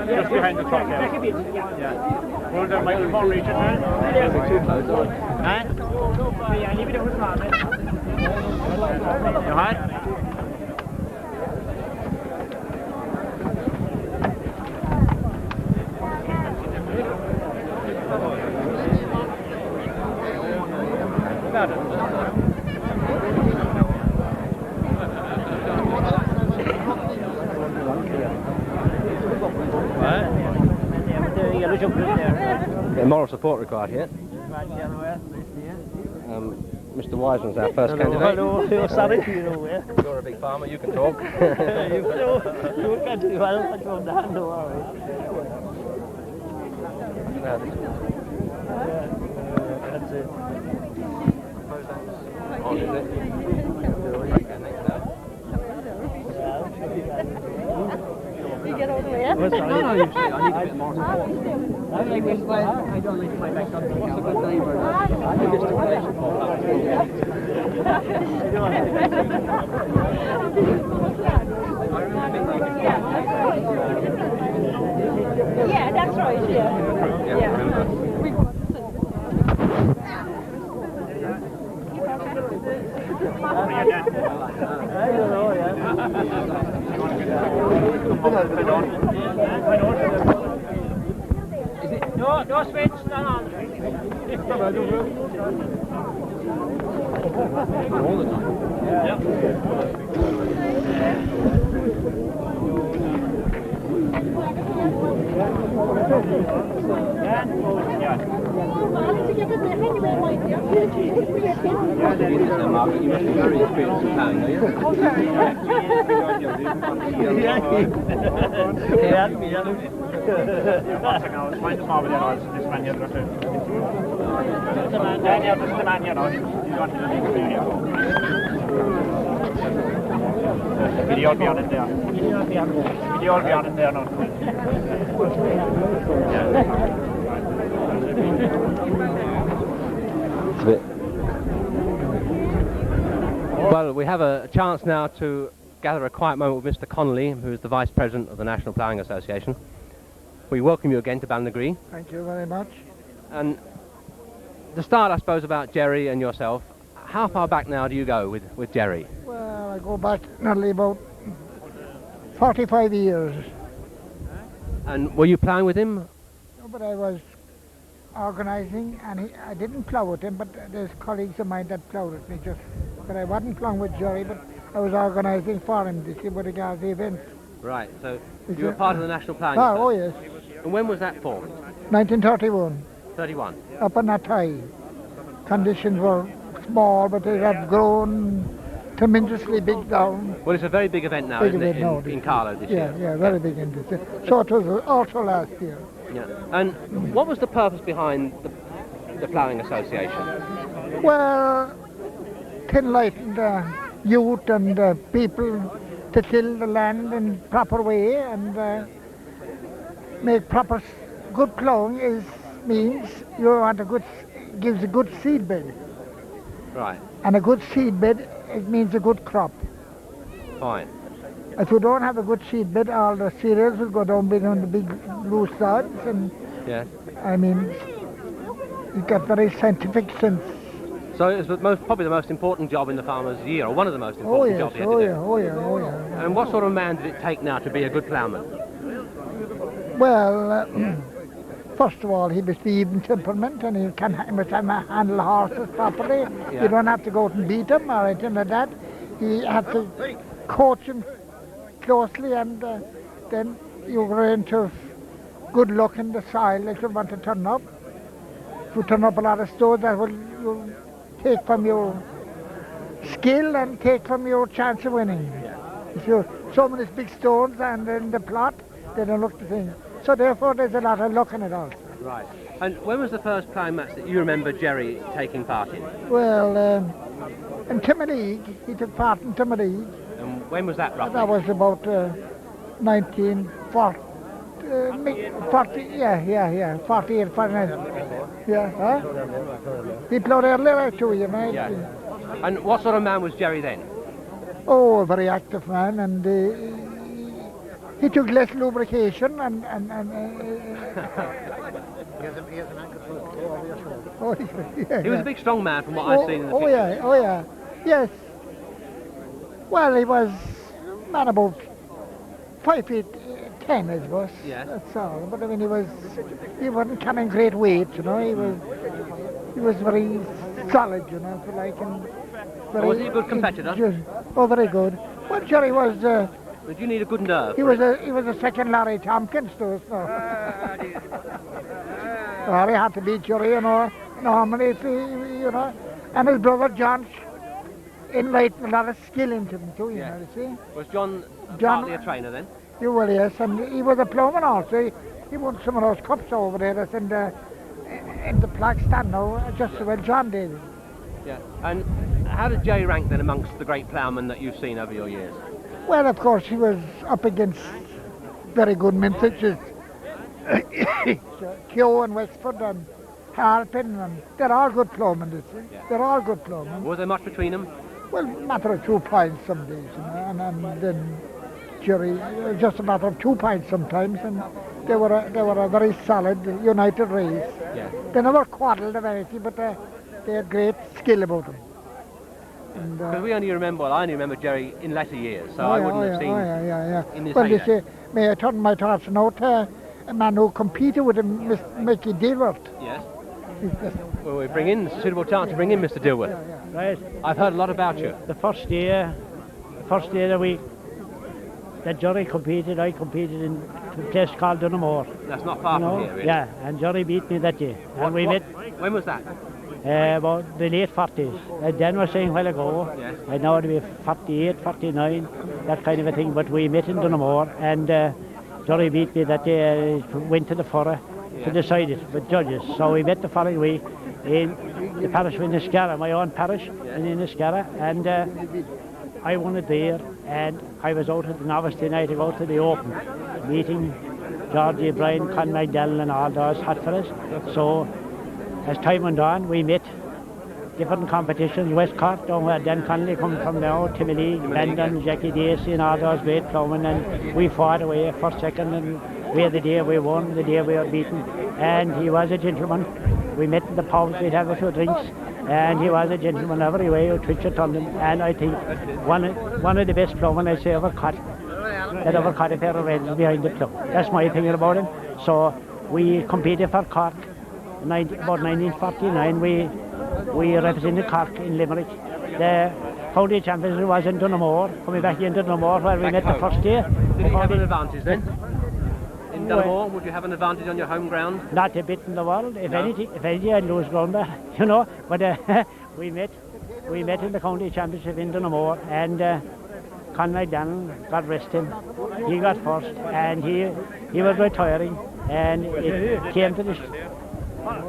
Just behind the truck, yeah. Will the microphone reach it now? Too close, huh? You hot? Moral support required here. Mr. Wiseman's our first candidate. You're a big farmer, you can talk. You can do well, don't worry. That's it. On, is it? You get over there? No, you see, I need a bit more support. I don't need to play back on. What's a good neighbour? Yeah, that's right, yeah. I don't know, yeah. No switch, no. All the time. Margaret, you must be very experienced in ploughing, are you? Find the farm there, this man here. This is the man here now. He's got Video beyond it there. Video beyond it there now. Well, we have a chance now to gather a quiet moment with Mr. Connolly, who is the Vice President of the National Ploughing Association. We welcome you again to Ballinagree. Thank you very much. And to start, I suppose, about Jerry and yourself, how far back now do you go with Jerry? Well, I go back nearly about 45 years. And were you ploughing with him? No, but I was organising, and I didn't plough with him, but there's colleagues of mine that ploughed with me just. But I wasn't ploughing with Jerry, but I was organising for him, you see, with regard to the events. Right, so you were part of the National Ploughing Oh, yes. And when was that formed? 1931. 31. Up in that time. Conditions were small, but they have grown tremendously big down. Well, it's a very big event now, isn't it, in Carlow this year? Yeah, very big in this year. So it was also last year. Yeah. And what was the purpose behind the Ploughing Association? Well, to enlighten the youth and people to till the land in proper way and make proper good ploughing means you want gives a good seed bed. Right. And a good seed bed, it means a good crop. Fine. If you don't have a good seed bed, all the cereals will go down on the big loose sods, and Yeah. I mean, you get very scientific sense. So it was probably the most important job in the farmer's year, or one of the most Oh important yes, jobs he had to oh do. yeah, oh yeah, oh yeah. And what sort of man did it take now to be a good ploughman? Well, first of all, he must be even temperament, and he must handle horses properly. Yeah. You don't have to go out and beat him or anything like that. You have to coach him closely, and then you go into good luck in the soil if you want to turn up. If you turn up a lot of stones, that will you'll take from your skill and take from your chance of winning. If you so many big stones and in the plot, they don't look the same. So therefore, there's a lot of luck in it all. Right. And when was the first ploughing match that you remember Jerry taking part in? Well, in Timaleague, he took part in Timaleague. And when was that roughly? That was about 1940. 48, 49. Yeah, huh? He played earlier too, you know. Yeah. And what sort of man was Jerry then? Oh, a very active man, and he took less lubrication and oh, yeah, He was a big strong man from what I've seen in the pictures. Oh yeah, yes. Well, he was man about 5'10", I suppose. Yes. That's all. But I mean, he wasn't carrying great weight, you know. He was very solid, you know, if you like, and very, Was he a good competitor? Oh, very good. Well, Jerry was. Did you need a good nerve? He was a second Larry Tompkins to us. So. Well, he had to beat Jerry, you know. Normally, if he, you know, and his brother John enlightened a lot of skill into him too. You know, you see. Was John partly a trainer then? Well, yes, and he was a ploughman also. He won some of those cups over there that's in the plaque stand now, just as well John did. Yeah. And how did Jerry rank then amongst the great ploughmen that you've seen over your years? Well, of course, he was up against very good men such as Keogh and Wexford and Harpin, and they're all good ploughmen, you see. Yeah. They're all good ploughmen. Was there much between them? Well, a matter of 2 points some days, you know, and then Jerry, just a matter of 2 points sometimes, and they were a very solid, united race. Yeah. They never quarrelled of anything, but they had great skill about them. Because I only remember Jerry in latter years, so I wouldn't have seen in his Well, you heyday. see, may I turn my thoughts now to a man who competed with him, Mickey Dilworth. Yes. Well, we bring in, it's a suitable chance to bring in Mr. Dilworth. Right. I've heard a lot about you. The first year of the week that Jerry competed, I competed in a place called Dunamore. That's not far from here, really. Yeah, and Jerry beat me that day. And we met When was that? about the late 40s. Dan was saying a while ago, Yes. I know it'd be 48, 49, that kind of a thing, but we met in Dunamore, and Jerry beat me that day. Went to the furrow to decide it with judges. So we met the following week in the parish of Inniscarra, my own parish in Inniscarra, and I won it there, and I was out at the novice tonight to go to the open, meeting Georgie O'Brien, Con Magdalene and all those hot fellas. So as time went on, we met different competitions, West Cork, down where Dan Connolly come from now, Timaleague, London, Jackie Dacey and all those great ploughmen, and we fought away first, second, and we had the day we won, the day we were beaten, and he was a gentleman. We met in the pubs, we'd have a few drinks, and he was a gentleman every way, a twitcher on him, and I think one of the best ploughmen I say ever caught, that ever caught a pair of reds behind the plough. That's my opinion about him. So we competed for Cork, about 1949, we represented Cork in Limerick. The county champions was in Dunamore, coming back into Dunamore where we met the first day. Did he have an advantage then? In Dunamore, would you have an advantage on your home ground? Not a bit in the world. If anything, I'd lose ground there, you know. But we met in the county championship in Dunamore, and Con Magdalene, God rest him, he got first, and he was retiring. and it came to this.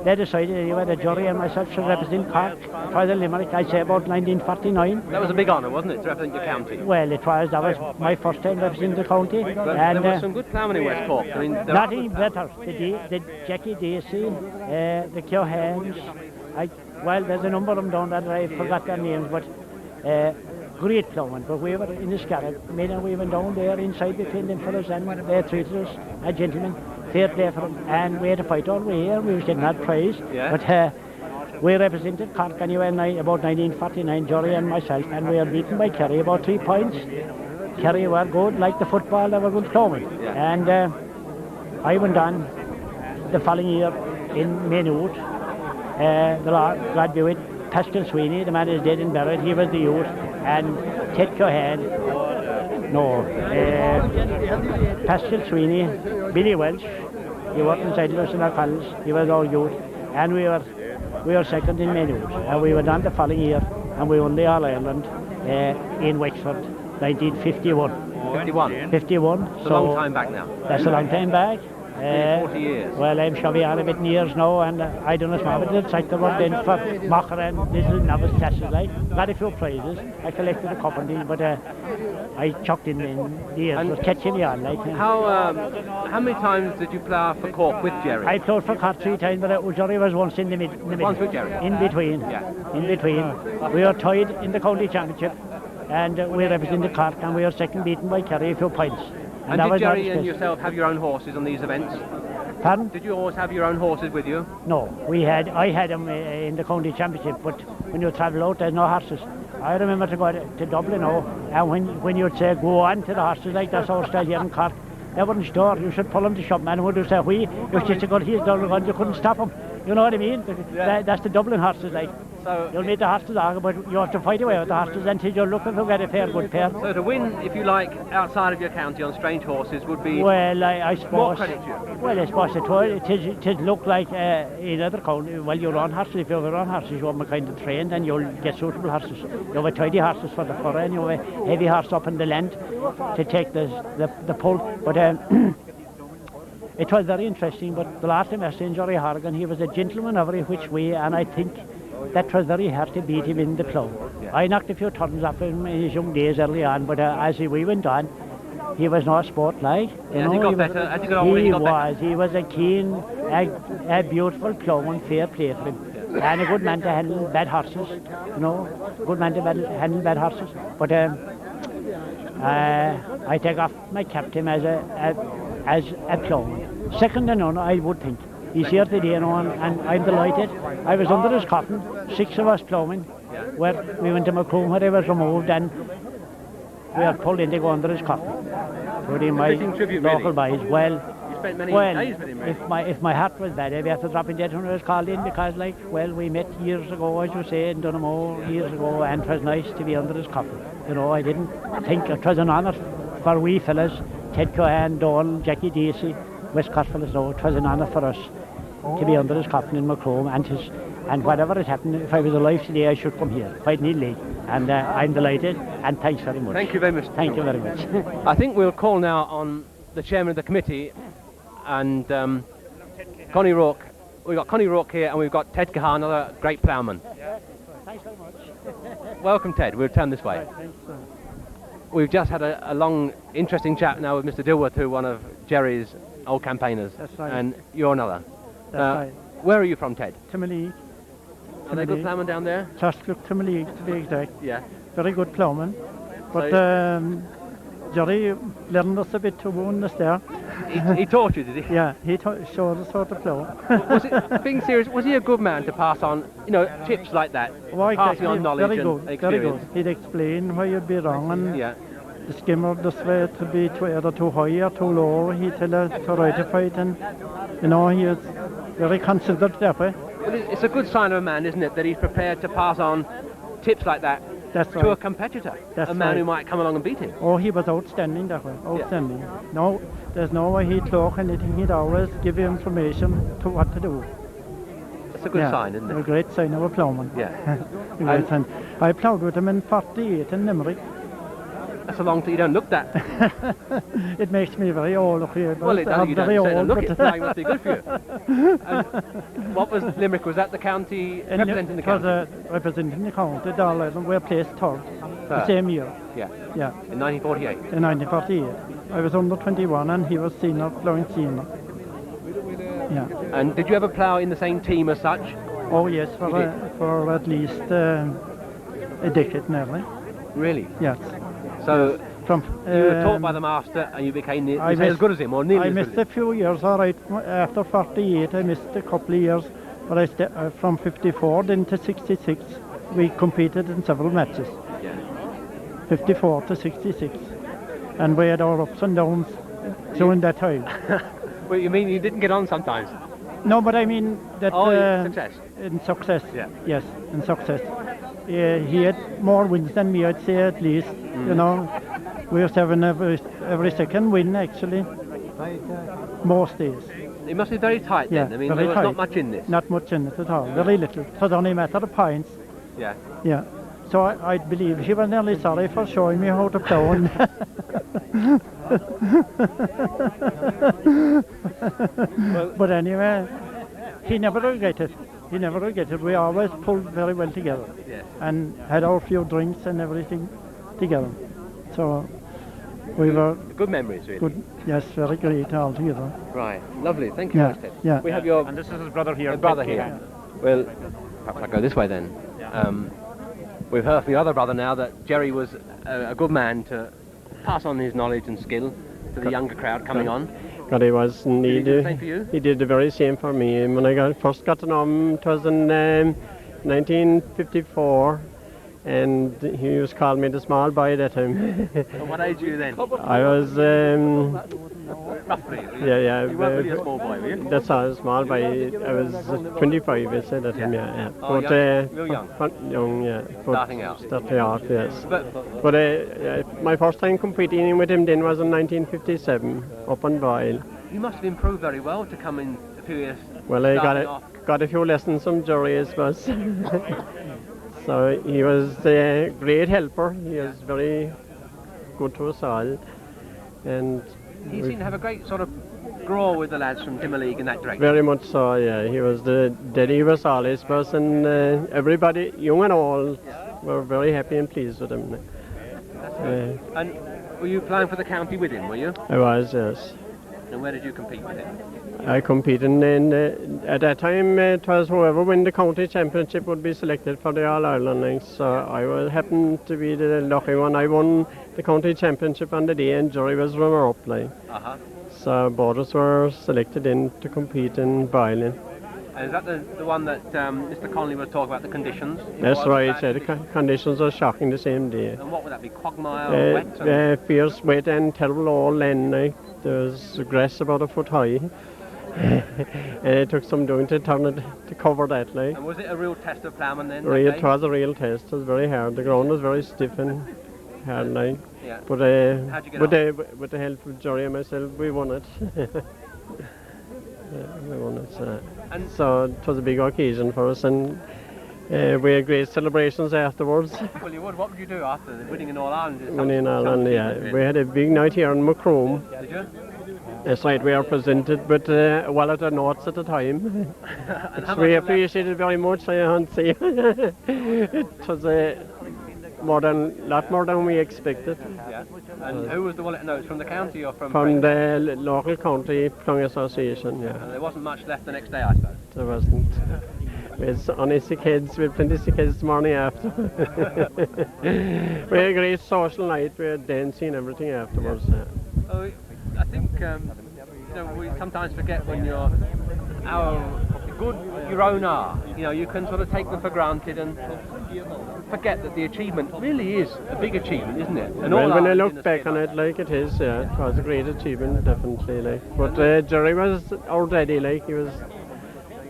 They decided anyway that Gory and myself should represent Cork for the Limerick, I'd say about 1949. That was a big honour, wasn't it, to represent your county? Well, it was. That was my first time representing the county. But and there was some good ploughmen in West Cork. I mean, nothing better. The Jackie Dacey, the Cohans. Well, there's a number of them down there. I forgot their names, but great ploughmen. But we were in the Scarab. We went down there inside between them fellas, and they treated us as gentlemen. Fair play for them, and we had to fight all the way here. We was getting that prize, but we represented Cork anyway about 1949, Gory and myself, and we were beaten by Kerry about 3 points. Kerry were good, like the football, they were good Ploughman. And I went on the following year in Maynooth. The Lord, God be with Pascal Sweeney, the man is dead and buried, he was the youth, and Ted Cohan, Pascal Sweeney, Billy Welsh, he worked inside Lewis and College, he was our youth, and we were second in Maynooth, and we went on the following year, and we won the All-Ireland in Wexford, 1951. 51. It's a long time back now. That's a long time back. 40 years. Well, I'm sure we are a bit in years now, and I don't know if I did like the word then for Mocker and little novice classes. I got a few prizes. I collected a couple of these, but I chucked in the years. It was catching me on. How many times did you plough for Cork with Jerry? I ploughed for Cork 3 times, but Jerry was once in the middle. Once with Jerry? In between. Yeah. In between. We were tied in the county championship, and we represented Cork, and we were second beaten by Kerry a few points. And did Jerry and yourself have your own horses on these events? Pardon? Did you always have your own horses with you? No, I had them in the county championship, but when you travel out, there's no horses. I remember to go to Dublin now, and when you'd say go on to the horses, like that's our style here in Cork, they wouldn't store. You should pull them to shop, man. Would you say you just to go he's down the gun, you couldn't stop them. You know what I mean? That's the Dublin horses, like. So you'll meet the horses argue, but you have to fight away with the horses until you're looking to get a good pair. So to win, if you like, outside of your county on strange horses would be I suppose more credit to you. Well, I suppose it look like in other county. Well, your own horses, if you have your own horses, you have them kind of trained, and you'll get suitable horses. You have a tidy horses for the furrow, and you have a heavy horse up in the land to take the pull. But it was very interesting. But the last time I seen Jory Horgan, he was a gentleman every which way, and I think that was very hard to beat him in the plough. Yeah. I knocked a few turns off him in his young days early on, but as we went on, he was no sport like. As he got better, as he got older, he got better. He was a keen, a beautiful ploughman, fair play for him. Yeah. And a good man to handle bad horses, good man to handle bad horses. But I take off my cap to him as a ploughman. Second to none, I would think. He's here today and I'm delighted. I was under his cotton, 6 of us ploughing, where we went to Macroom where I was removed, and we were pulled in to go under his cotton. Including my local boys. Well, you spent many days with him, right? if my heart was bad, I'd have to drop in dead when I was called in, because we met years ago, as you say, in Dunamore years ago, and it was nice to be under his cotton. I didn't think it was an honour for we fellas, Ted Cohan, Dole, Jackie Dacey, West Cork fellas. No, it was an honour for us to be under his cotton in Macroom, and whatever had happened, if I was alive today, I should come here, fighting in league. And I'm delighted, and thanks very much. Thank you very much. Thank you very much. I think we'll call now on the chairman of the committee, and Connie Rourke. We've got Connie Rourke here, and we've got Ted Cahan, another great ploughman. Thanks very much. Welcome, Ted. We'll turn this way. We've just had a long, interesting chat now with Mr. Dilworth, who one of Jerry's old campaigners. That's right. And you're another. That's right. Where are you from, Ted? Timmerleague. Are they good ploughmen down there? Thurstlook Timmerleague, to be exact. Yeah. Very good ploughman. But Jerry learned us a bit to wound us there. He taught you, did he? Yeah, he showed us how to plough. Being serious, was he a good man to pass on, tips like that? Well, passing on knowledge very good, and experience? Very good. He'd explain where you'd be wrong, and the skimmer this way to be either too high or too low. He'd tell us to rectify it, and he was very considered that way. Well, it's a good sign of a man, isn't it, that he's prepared to pass on tips like that to a competitor, a man who might come along and beat him. Oh, he was outstanding that way, outstanding. Yeah. No, there's no way he'd talk anything, he'd always give you information to what to do. That's a good sign, isn't it? A great sign of a ploughman. Yeah. I ploughed with him in 48 in Limerick. That's a long time. You don't look that. It makes me very old. Well, you don't very say old. look it. Flying must be good for you. And what was Limerick? Was that the county representing the county? It was representing the county. Darlington were placed third the same year. Yeah. Yeah. In 1948. In 1948. I was under 21 and he was senior, Ploughing senior. Yeah. And did you ever plough in the same team as such? Oh yes, for at least a decade nearly. Really? Yes. So From you were taught by the master and you became as good as him, or nearly I as good missed as a him? few years, all right. After 48, I missed a couple of years. But from 54 then to 66, we competed in several matches. Yeah. 54 to 66. And we had our ups and downs during that time. Well, you mean you didn't get on sometimes? No, but I mean that Success. in success. Yeah. Yes, in success. He had more wins than me, I'd say at least. You know, we used to have every second win actually. Most days. It must be very tight Yeah, then. I mean, very there was tight. not much in this. Not much in it at all. Very little. It was only a matter of pints. Yeah. Yeah. So I believe she was nearly sorry for showing me how to plough. But anyway, he never regretted. He never regretted. We always pulled very well together. Yes. And had our few drinks and everything together. So we were Good memories, really. good. Yes, very great altogether. Right. Lovely. Thank you, Yeah, Ted. yeah. We have your And this is his brother here. brother here. Well, perhaps I'll go this way then. We've heard from your other brother now that Jerry was a good man to pass on his knowledge and skill to the younger crowd coming on. God, he was. And Did he do the same for you? He did the very same for me. When I first got to know him, it was in 1954, and he was calling me the small boy at that time. And what age were you then? I was, Roughly. yeah. You weren't really a small boy, were you? That's how small boy. I was 25, I said at him, yeah. Oh, But, real young. Young, yeah. But Starting out. Starting out, yes. But But my first time competing with him then was in 1957, up on Boyle. you must have improved very well to come in a few years. Well, I starting off. got a few lessons from Jerry, I suppose. So he was a great helper. He was very good to us all. And He seemed to have a great sort of grow with the lads from Timor League in that direction. very much so, yeah. He was the daddy of us all, I suppose. And everybody, young and old, were very happy and pleased with him. And were you playing for the county with him, were you? I was, yes. And where did you compete with him? I competed in, at that time it was whoever win the county championship would be selected for the All-Ireland League. So I happened to be the lucky one. I won the county championship on the day and Jerry was runner-up. Like. Uh-huh. So both of us were selected in to compete in Ballinagree. And is that the one that Mr. Connolly was talking about, the conditions? That's Was right, bad yeah, the conditions are shocking the same day. And what would that be, quagmire or wet? Fierce, wet and terrible all land. Like. There's grass about a foot high. And it took some doing to turn it, to cover that. Like. And was it a real test of Ploughman then? It was a real test. It was very hard. The ground was very stiff and hard. Like. Yeah. But How'd you get with the help of Jerry and myself, we won it. We won it. So it was a big occasion for us, and we had great celebrations afterwards. Well, you would. What would you do after winning in All-Ireland? Winning in Ireland, yeah. We had a big night here in Macroom. Did you? That's right, we are presented, but well at our notes at the time. And We appreciated very much, I can't say. It was a lot more than we expected. Yeah. And who was the one at notes, from the county or from? From the local county Ploughing Association, yeah. And there wasn't much left the next day, I suppose. There wasn't. We had only sick heads, we had plenty of sick heads the morning after. We had a great social night, we had dancing and everything afterwards. Yeah. Oh, I think we sometimes forget when you're how good your own are. You can sort of take them for granted and forget that the achievement really is a big achievement, isn't it? And Well, all when I art look in a back sphere on like it like it is, yeah, it was a great achievement, definitely. Like. But Jerry was our daddy, like, he was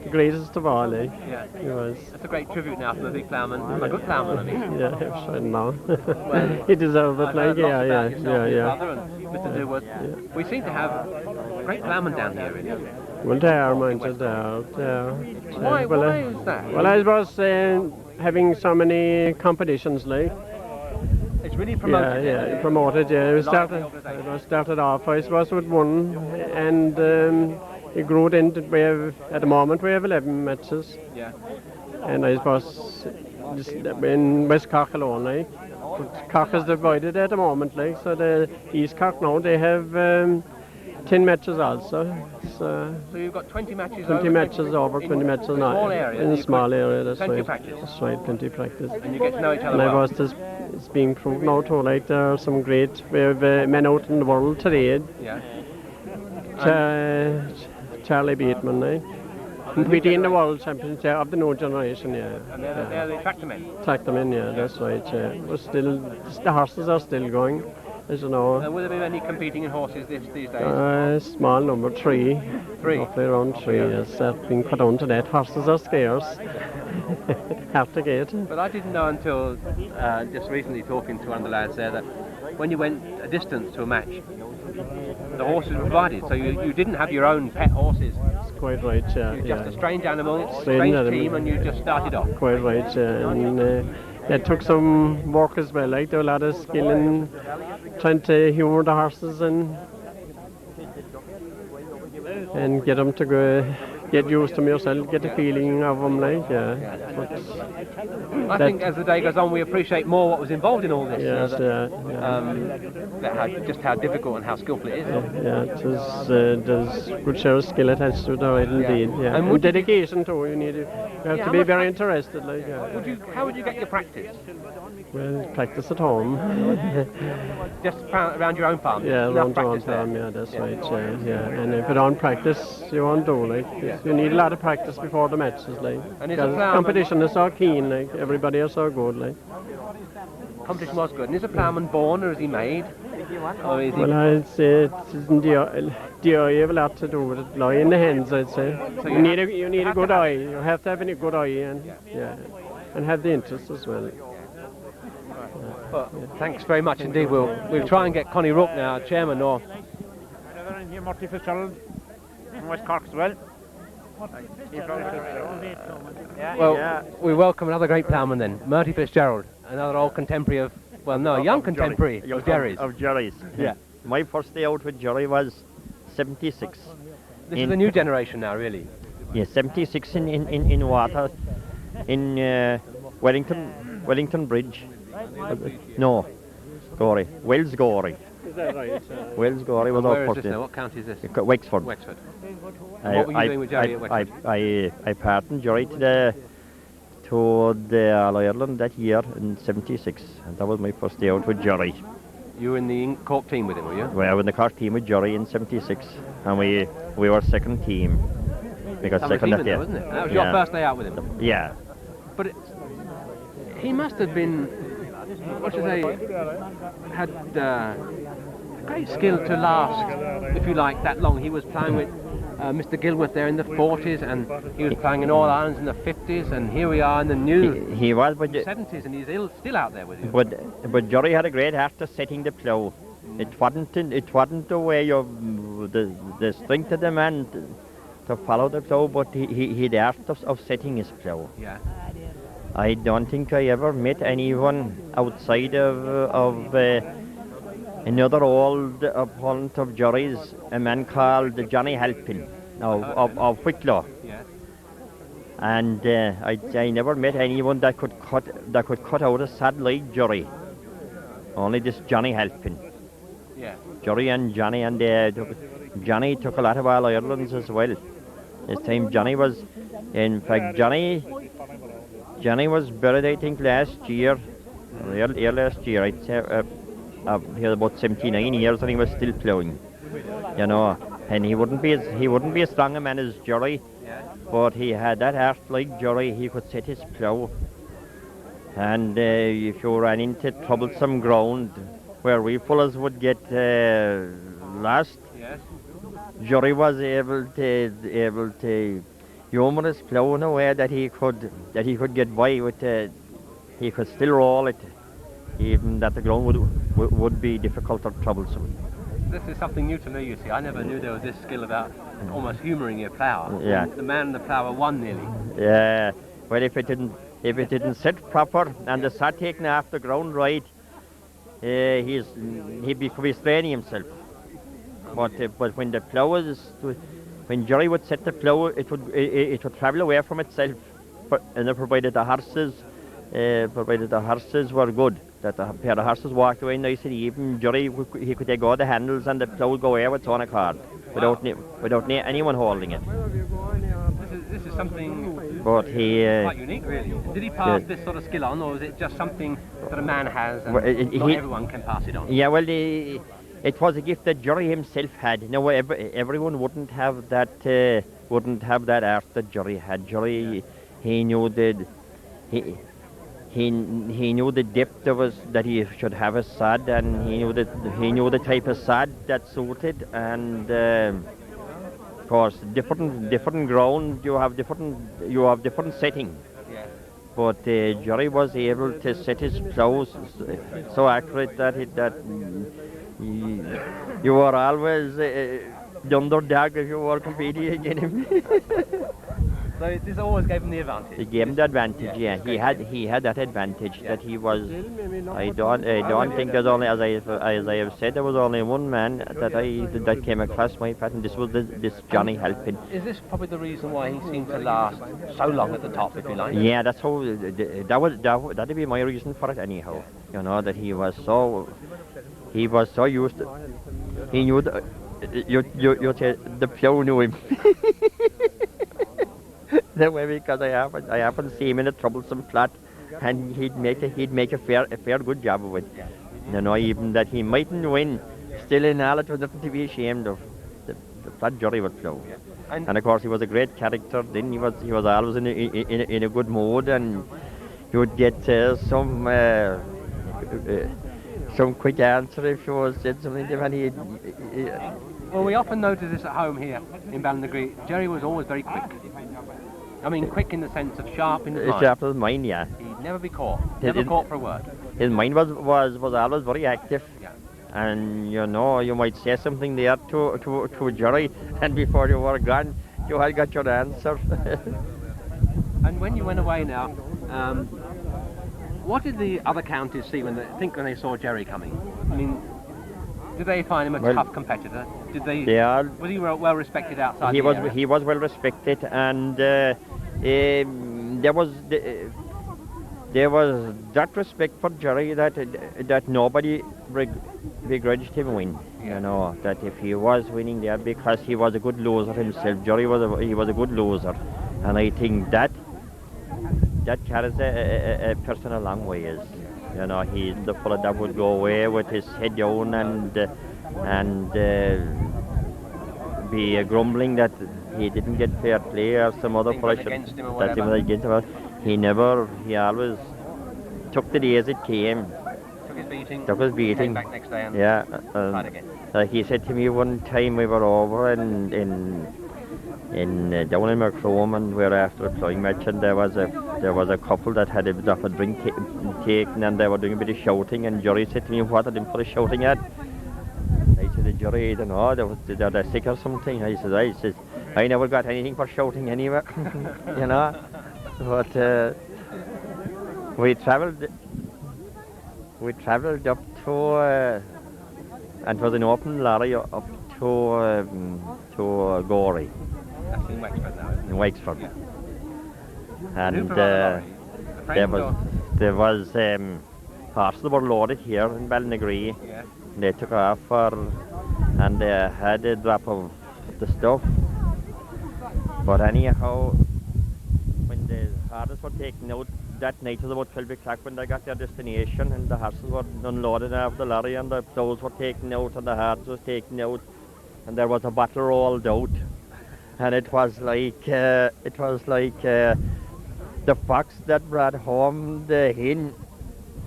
the greatest of all, like. Yeah. He was. That's a great tribute now from the big Ploughman, a good Ploughman, I mean. Yeah, I know. He deserved it, I've like, heard lots about yeah. yourself, your brother and Mr. Dewar. We seem to have great Ploughmen down here, really. Well, they are, mind you, they are. Why is that? Well, I was having so many competitions, like, It's really promoted. Yeah, promoted. Yeah, Lively organisation. it was started off. I was with one, and it grew into. At the moment we have 11 matches, Yeah. and I suppose just in West Cork alone, like. But Cork is divided at the moment, like. So the East Cork now they have 10 matches also. So you've got 20 matches 20 over. matches over, 20 matches in a now. small area. In a small area, that's plenty right. of practice. That's right, plenty of practice. And you get to know each other And I well. was just, it's being proved now too, like there are some great, we have men out in the world today. Yeah. Charlie Bateman, competing in the World Championship of the new generation, yeah. And they're the tractor men. Track them in, yeah, that's right, yeah. But still, the horses are still going, as you know. And will there be any competing in horses these days? Small number, 3. 3? Roughly around 3, yes. That's been cut down to that. Horses are scarce. Have to get. But I didn't know until just recently talking to one of the lads there that when you went a distance to a match, the horses were provided, so you didn't have your own pet horses. That's quite right, yeah. You're just yeah. a strange animal, Strange animal. team, and you just started off. Quite right, yeah. And it took some work as well, like there was a lot of skill in trying to humour the horses and get them to go, get used to them yourself, get the feeling of them, like, yeah. I think as the day goes on, we appreciate more what was involved in all this. Yes, Just how difficult and how skillful it is. There's good share of skill attached to it, right, indeed. Yeah. And dedication too. You have to be very interested, like. How would you get your practice? Well, practice at home. Just around your own farm. Yeah, around your own there. farm. Yeah, that's right. Yeah. And if you don't practice, you won't do. Like, you need a lot of practice before the matches, like. And because competition is so keen, like everybody is so good, like. Competition was good. And is a ploughman born or is he made? Or is he... Well, I'd say the eye have a lot to do with it. Lie in the hands, I'd say. So you need a good eye. You have to have a good eye and have the interest as well. Well, thanks very much indeed. We'll try and get Connie Rook now, chairman, or... And here Marty Fitzgerald from West Cork as well. Well, we welcome another great ploughman then, Murty Fitzgerald, another old contemporary of, well, no, a young contemporary of Jerry's. Of Jerry's. Yeah. My first day out with Jerry was 76. This is the new generation now, really. Yeah, 76 in water in Wellington Bridge. No, Gory. Wells Gory. Is that right? Wells Gory was our Where is first this day. now? What county is this? Wexford. Wexford. What were you doing with Jerry at Wexford? I partnered Jerry to the All Ireland that year in 76. And that was my first day out with Jerry. You were in the Cork team with him, were you? Well, I was in the Cork team with Jerry in 76. And we were second team. Because Summer second season that year. though, wasn't it? That was your first day out with him. Yeah. But he must have been, what should I say, had great skill to last, if you like, that long. He was playing with Mr. Gilworth there in the 40s, and he was playing in All Irelands in the 50s, and here we are in the new he was, but 70s, and he's still out there with you. But Jerry had a great art of setting the plough. It wasn't the way of the strength of the man to follow the plough, but he had the art of setting his plough. Yeah. I don't think I ever met anyone outside of another old opponent of Jerry's, a man called Johnny Halpin of Wicklow. Yeah. And I never met anyone that could cut out a sad like Jerry. Only this Johnny Halpin. Yeah. Jerry and Johnny, and Johnny took a lot of All Irelands as well. This time Johnny was, in fact, Johnny was buried, I think, last year. Last year, I'd say. He had about 79 years, and he was still ploughing. You know, and he wouldn't be as strong a man as Jerry, but he had that art like Jerry. He could set his plough, and if you ran into troublesome ground where we fellas would get lost, Jerry was able to humour his plough in a way that he could get by with. He could still roll it, even that the ground would be difficult or troublesome. This is something new to me, you see. I never knew there was this skill about almost humouring your plough. Yeah. The man and the plough are one nearly. Yeah. Well, if it didn't set proper and the sod taken off the ground right, he'd be restraining himself. But when the plough when Jerry would set the plough, it would travel away from itself, and provided the horses were good. That the pair of horses walked away nice and even. Jerry he could take all the handles and the plough would go away with its own accord, without anyone holding it. This is something But he quite unique, really. Did he pass this sort of skill on, or is it just something that a man has and Well, not everyone can pass it on? Yeah, well, it was a gift that Jerry himself had. No, everyone wouldn't have that art that Jerry had. Jerry, he knew he knew the depth that he should have a sod, and he knew the type of sod that suited, and of course different ground you have different setting. Yeah. But Jerry was able to set his plows so accurate that you were always the underdog if you were competing against him. So this always gave him the advantage. It gave him the advantage, yeah. He had that advantage that he was. I don't think there's only, as I have said, there was only one man that came across my path, and this was this Johnny Halpin. Is this probably the reason why he seemed to last so long at the top, if you like? Yeah, that's how. That'd be my reason for it anyhow. You know that he was so used to. He knew the plough knew him. That way, because I often see him in a troublesome plot, and he'd make a fair good job of it. You know, even that he mightn't win, still in all it was nothing to be ashamed of. The plot Jerry would plough. And of course he was a great character. Then he was always in a good mood, and he would get some quick answer if you said something to him. And Well, we often notice this at home here in Ballinagree. Jerry was always very quick. I mean, quick in the sense of sharp in his mind. Sharp in his mind, yeah. He'd never be caught. Never caught for a word. His mind was always very active. Yeah. And you know, you might say something there to Jerry, and before you were gone, you had got your answer. And when you went away now, what did the other counties see when they saw Jerry coming? I mean, did they find him a tough competitor? Did they? Yeah. Was he well respected outside? He was well respected, and there was that respect for Jerry that nobody begrudged him win. You know, that if he was winning there, because he was a good loser himself. Jerry was a good loser, and I think that carries a person a long way. You know, he's the fellow that would go away with his head down and be grumbling that he didn't get fair play or some other fellow against him or whatever. against him. He always took the day as it came. Took his beating. Came back next day and tried again. Like he said to me one time, we were over down in Ploughman, we were after a ploughing match, and there was a couple that had a bit of a drink taken, and they were doing a bit of shouting, and Jerry said to me, what are them for shouting at? I said, the Jerry, I don't know, they're sick or something. I said, I never got anything for shouting anyway, you know. But we travelled up to, and it was an open lorry up to Gory. That's in Wexford now, isn't it? In Wexford. Yeah. And there was horses that were loaded here in Ballinagree. Yeah. They took off and they had a drop of the stuff. But anyhow, when the horses were taken out that night, it was about 12 o'clock when they got their destination, and the horses were unloaded off the lorry, and the ploughs were taken out, and the horses was taken out, and there was a bottle rolled out. And it was like the fox that brought home the hen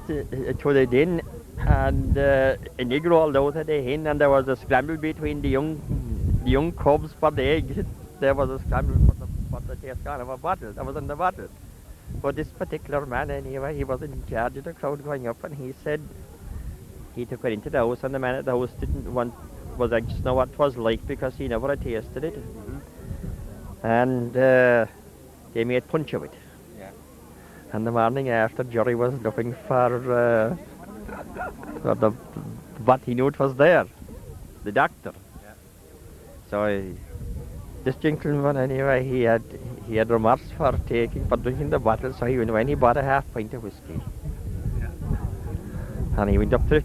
to the den, and an egg rolled out of the hen, and there was a scramble between the young cubs for the egg. There was a scramble for the taste of a bottle that was in the bottle. But this particular man, anyway, he was in charge of the crowd going up, and he said he took it into the house, and the man at the house was anxious to know what it was like, because he never had tasted it. And they made punch of it. Yeah. And the morning after, Jerry was looking for But he knew it was there, the doctor. Yeah. So this gentleman anyway, he had remorse for drinking the bottle. So he went when he bought a half pint of whiskey. And he went up to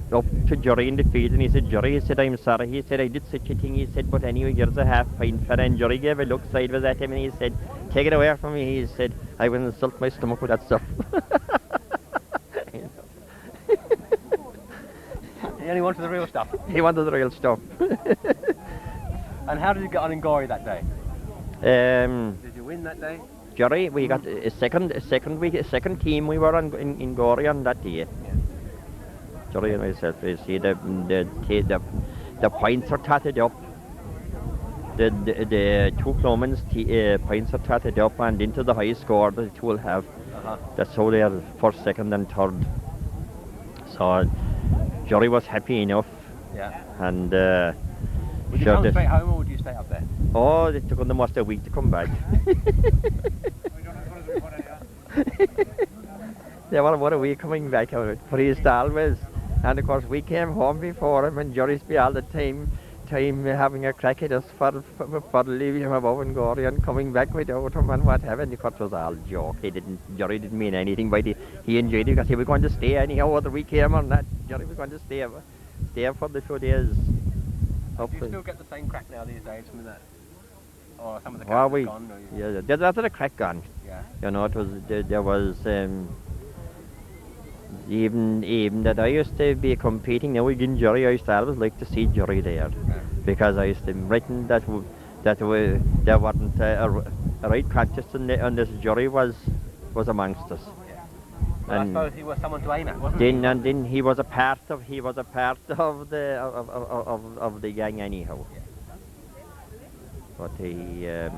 Gory in the field and he said, Gory, he said, I'm sorry. He said, I did such a thing. He said, but anyway, here's a half pint for it. And Gory gave a look sideways at him and he said, take it away from me. He said, I will insult my stomach with that stuff. He only wanted the real stuff. He wanted the real stuff. And how did you get on in Gory that day? Did you win that day? Gory, we got a second team we were on in Gory on that day. Gory and myself, you see the points are tatted up. The two Ploughman's points are tatted up, and into the high score the two will have. That's how they are first, second, and third. So Gory was happy enough. Yeah. And would you come straight home or would you stay up there? Oh, it took them almost a week to come back. They were about a week coming back out of it, but he used to always. And of course we came home before him and Gory's be all the time having a crack at us for leaving him above in Gory and coming back without him and what have you. And of course it was all joke. Gory didn't mean anything by it. He enjoyed it because he was going to stay anyhow whether we came or not. Gory was going to stay for the 2 days. Do you still get the same crack now these days from that? Or some of the crack gone? Yeah, there's after the crack gone. Yeah. You know, it was there was even that I used to be competing now against Gory. I used to always like to see Gory there, because I used to written that there wasn't a right contest and this Gory was amongst us. Yeah. Well, I suppose he was someone to aim at, wasn't he? And then he was a part of the gang anyhow. Yeah. But he they're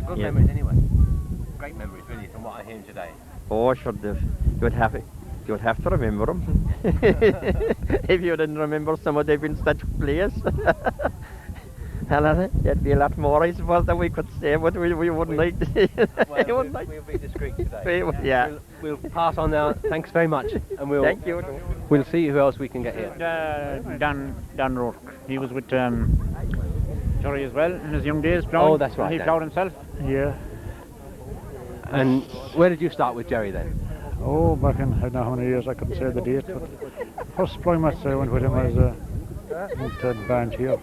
good memories anyway. Great memories really from what I hear today. Oh, sure, you would have to remember them. If you didn't remember some of them in such place. There'd be a lot more, I suppose, that we could say, but we wouldn't like to. We'll be discreet today. Yeah. We'll pass on now. Thanks very much. And Thank you. We'll see who else we can get here. Dan Rourke. He was with Gory as well in his young days. Ploughing. Oh, that's right. He Dan. ploughed himself. Yeah. And where did you start with Jerry then? Oh, back in, I don't know how many years, I couldn't say the date, but first ploughing match I went with him was at Barnes here.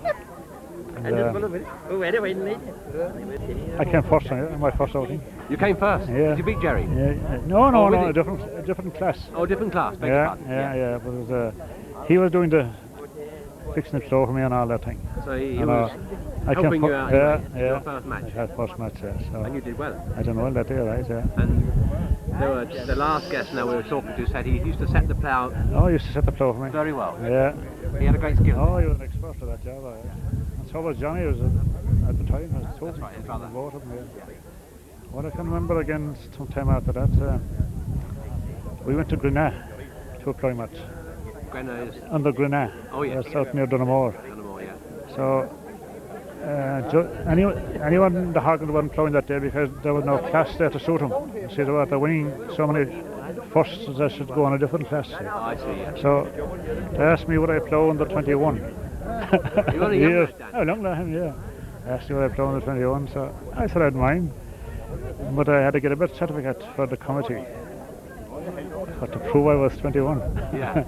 I came first in my first outing. You came first? Yeah. Did you beat Jerry? Yeah. No, a different class. Oh, different class, beg your pardon. Yeah, but it was, he was doing the fixing the floor for me and all that thing. So he was helping you out in your first match? I had first match, yeah. So and you did well? I done well that day, right, yeah. And the last guest now we were talking to said he used to set the plough. Oh, he used to set the plough for me. Very well. Yeah. He had a great skill. Oh, he was an expert at that job, yeah. And so was Johnny, was at the time. That's right, his brother. Both of them, yeah. What I can remember again, sometime after that, we went to Grenagh to a ploughing match. Grenagh is... Under Grenagh. Oh, yeah. That's out near Dunamore. Dunamore, yeah. So, anyone in the Horgan wasn't ploughing that day because there was no class there to suit them. You see, they're winning so many firsts that should go on a different class. Oh, I see, yeah. So, they asked me would I plough under 21. You were a young lad, Dan. Oh, young lad, yeah. They asked me would I plough under 21, so I said I'd mind. But I had to get a birth certificate for the committee. But to prove I was 21. Yeah.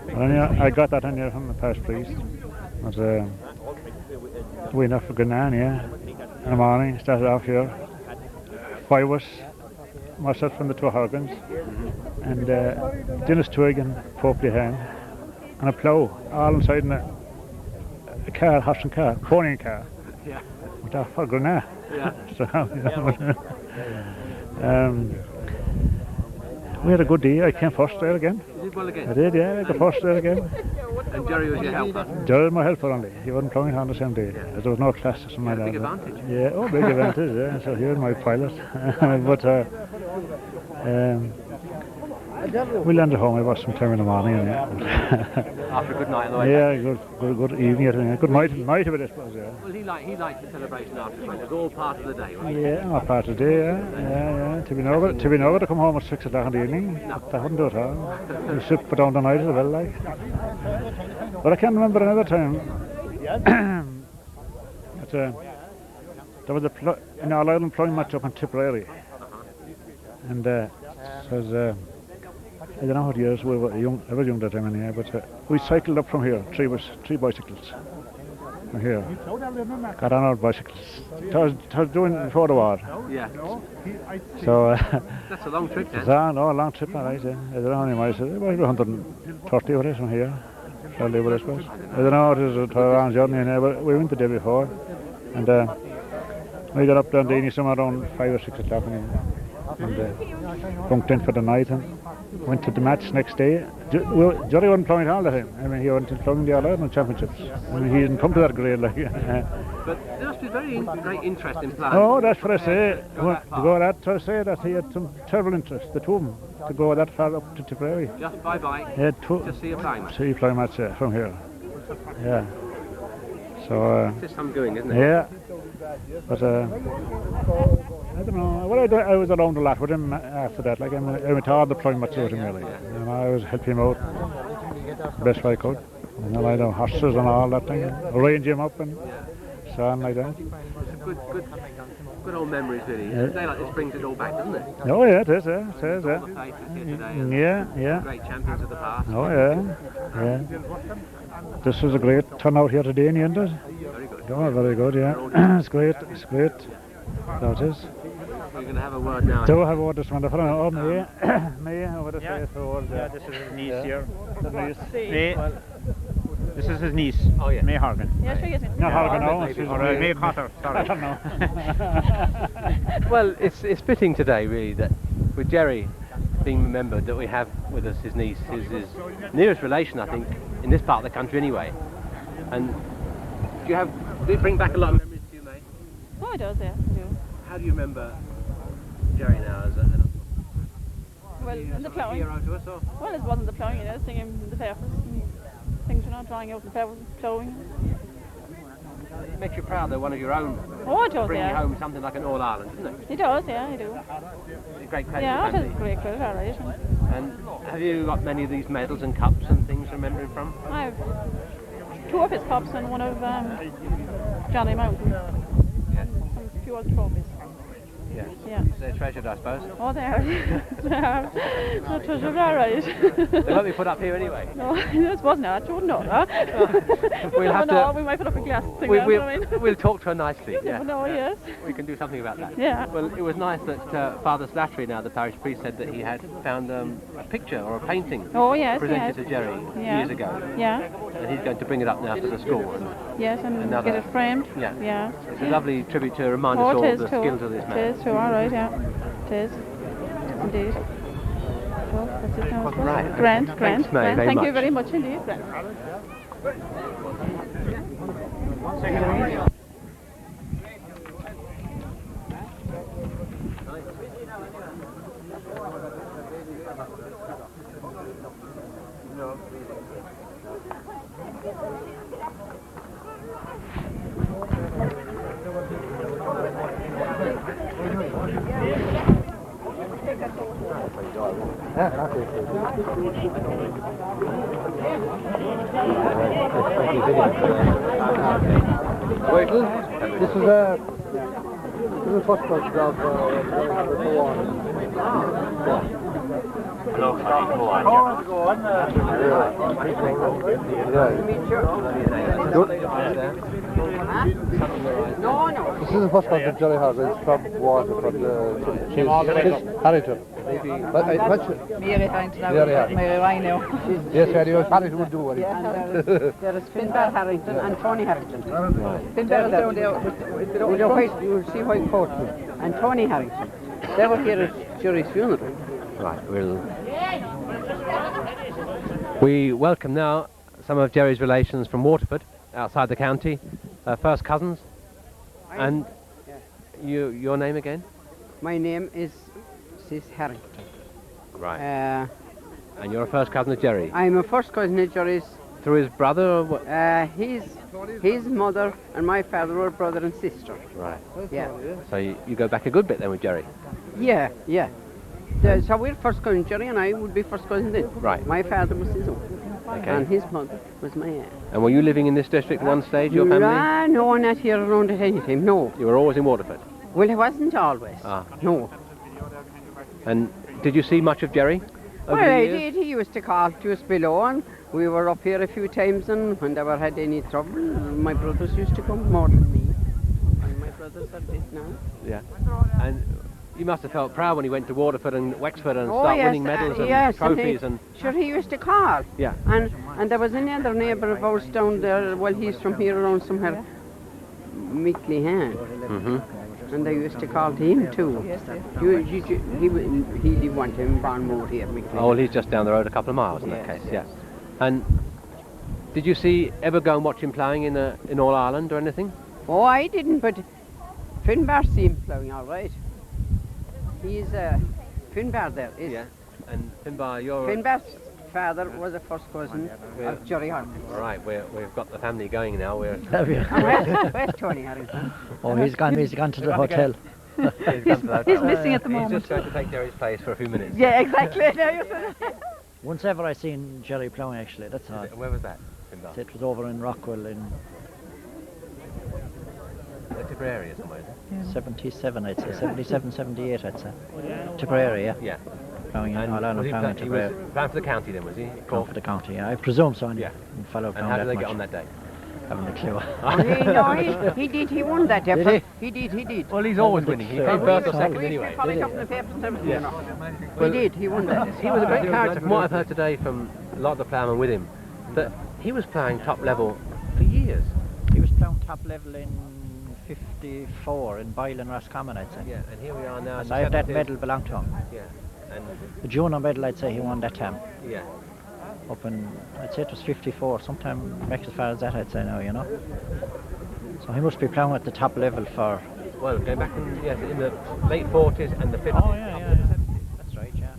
But anyway, I got that anyway from the parish priest. But we went off for Grenagh, yeah. In the morning, started off here. 5 of us, myself and the 2 Horgans. And Dennis Twig and Pope Lehan. And a plough, all inside in a car, horse and car, pony car. Yeah. Went off for Grenagh. Yeah. So, we had a good day. I came first there again. You did well again? I did, yeah. I got first there again. And Jerry was your helper? Jerry was my helper only. He wasn't ploughing on the same day. Yeah. There was no class or something like that. Big advantage. Yeah, oh, big advantage, yeah. So he was my pilot. But we landed home about some time in the morning. After a good night on the way back. Good evening. Good night of it, I suppose, yeah. Well, he liked the celebration after, it was all part of the day, right? Yeah, all part of the day, yeah. To be over to come home at 6 o'clock in the evening. No. That wouldn't do it all. You sit put down the night as well, like. But I can remember another time. There was an All Ireland ploughing match up in Tipperary, and I don't know what years we were young. I was young that time anyhow, but we cycled up from here, three bicycles from here. Got on our bicycles. It was doing before the war. Yeah. So that's a long trip then. a long trip, all right. I don't know how many miles. It was 130 or from here. Probably what I suppose. I don't know. It was a long journey anyhow, but we went the day before, and we got up there in Dini somewhere around 5 or 6 o'clock and bunked in for the night and went to the match next day. Johnny wasn't ploughing all the time. I mean, he went to ploughing the All Ireland Championships. I mean, he didn't come to that grade like. But there must be great interest in ploughing. Oh, that's what I say. To go that, I say that he had some terrible interest, the two of them, to go that far up to Tipperary. Just by bike. Yeah, to see a ploughing match. See a ploughing match from here. Yeah. So. It's some going, isn't it? Yeah. But I don't know. Well, I was around a lot with him after that. Like I went to all the ploughing matches with him really. And I was helping him out the best way I could. And I know horses and all that thing. Arrange him up and so on like that. Good old memories really. A day like this brings it all back, doesn't it? Oh yeah, it is. Yeah, it is. All the faces here today. Yeah. Great champions of the past. Oh yeah. This was a great turnout here today in the end. Very good. Oh, very good, yeah. It's great. No, it is. We're going to have a word now. Do have a word this wonderful. Oh, me, I would have said for word. Yeah, this is his niece here. The niece. This is his niece. Oh, yeah. May Horgan. Yeah, sure, yes. Not Horgan, no. Or May Cotter, sorry. I don't know. Well, it's fitting today, really, that with Jerry being remembered, that we have with us his niece, his nearest relation, I think, in this part of the country anyway. And do it bring back a lot of memories to you, mate? Oh, it does, yeah, I do. How do you remember Jerry now as an uncle? Well, in the ploughing. Hero to us, or? Well, it wasn't the ploughing, singing the papers and things, drawing out the papers, ploughing. It makes you proud that one of your own Oh, it does, bringing yeah. home something like an All Ireland, doesn't it? It does, yeah, I do. It's a great credit. Yeah, to it the is family. great credit, all right. And have you got many of these medals and cups and things remembering from? I have 2 of his cups and 1 of Johnny Mountain. Yeah. Some few other trophies. Yeah. They're treasured, I suppose. Oh, they are. They are. They're treasured, all right. They won't be put up here anyway. No, I suppose not. You wouldn't know, huh? We'll have to. We might put up a glass thing. We'll talk to her nicely. You never know, yes. We can do something about that. Yeah. Well, it was nice that Father Slattery, now the parish priest, said that he had found a picture or a painting Oh, yes, presented to Jerry years ago. Yeah. And he's going to bring it up now to the school. Yes, and Another- get it framed. Yeah. Yeah. It's a lovely tribute to remind us Oh, all it of is the too. skills of this man. It is too, all right, yeah. It is. Indeed. Well, that's it now, I suppose. Right. Grant. Thanks, May, very Thank much. you very much indeed, Grant. This is the first question of the This is the first one from Johnny Horgan from Water from the Harrington. Mary Harrington. Mary Rhino. Yes, Harrington would do it. There is Finbar Harrington and Tony Harrington. Finbar down there with the white, you will see white coat. And Tony Harrington. They were here at Jerry's funeral. Right, we welcome now some of Jerry's relations from Waterford, outside the county, first cousins. And your name again? My name is Sis Harrington. Right. And you're a first cousin of Jerry? I'm a first cousin of Jerry's. Through his brother or what? His mother and my father were brother and sister. Right. Yeah. So you go back a good bit then with Jerry? Yeah, yeah. So we're first cousins. Jerry and I would be first cousins then. Right. My father was his own. Okay. And his mother was my aunt. And were you living in this district at one stage, your family? No, not here around at any time, no. You were always in Waterford? Well, it wasn't always. Ah. No. And did you see much of Jerry over Well, the I years? did. He used to call to us below, and we were up here a few times, and whenever had any trouble, my brothers used to come more than me. And my brothers are dead now. Yeah. And you must have felt proud when he went to Waterford and Wexford and start winning medals and yes, trophies and and... sure, he used to call. Yeah. And there was another neighbour of ours down there, well, he's from here around somewhere, Micklehan. Mm-hmm. And they used to call to him too. He didn't want him born more here, Micklehan. Oh, well, he's just down the road a couple of miles in that case, yeah. And did you ever go and watch him ploughing in All Ireland or anything? Oh, I didn't, but Finbar seen him ploughing all right. He's Finbar there is. Yeah. And Finbar, you're... Finbar's father was a first cousin of Jerry Horgan. All right, we've got the family going now. Have you? Where's Tony Harrington? Oh, he's gone to the hotel. He's missing at the moment. He's just going to take Jerry's place for a few minutes. Yeah, exactly. Once ever I seen Jerry ploughing, actually, that's all. Where was that, Finbar? It was over in Rockwell in The Tipperary somewhere, is it? 77, I'd say. 77, 78, I'd say. Tipperary, yeah. Yeah. Ploughing in All Ireland, Was he ploughing in he was Tipperary. ploughing for the county then, was he? Ploughing for the county, yeah. I presume so, Yeah. and fellow And how did they get on that day? Haven't a clue. He did. He won that Did effort. He did. Well, he's always winning. He came first or second anyway. He up in the papers and everything, you know. Well, He did. He won that. He was a great character. From what I've heard today from a lot of the ploughmen with him, that he was ploughing top level for years. He was ploughing top level in 54 in Boyle and Roscommon, I'd say. Yeah, and here we are now. And I have that medal belonged to him. Yeah, and The junior medal, I'd say he won that time. yeah, Up in, I'd say it was 54, sometime back as far as that, I'd say now, you know. So he must be ploughing at the top level for... well, going back in the late 40s and the 50s. Oh, yeah. That's right, yeah.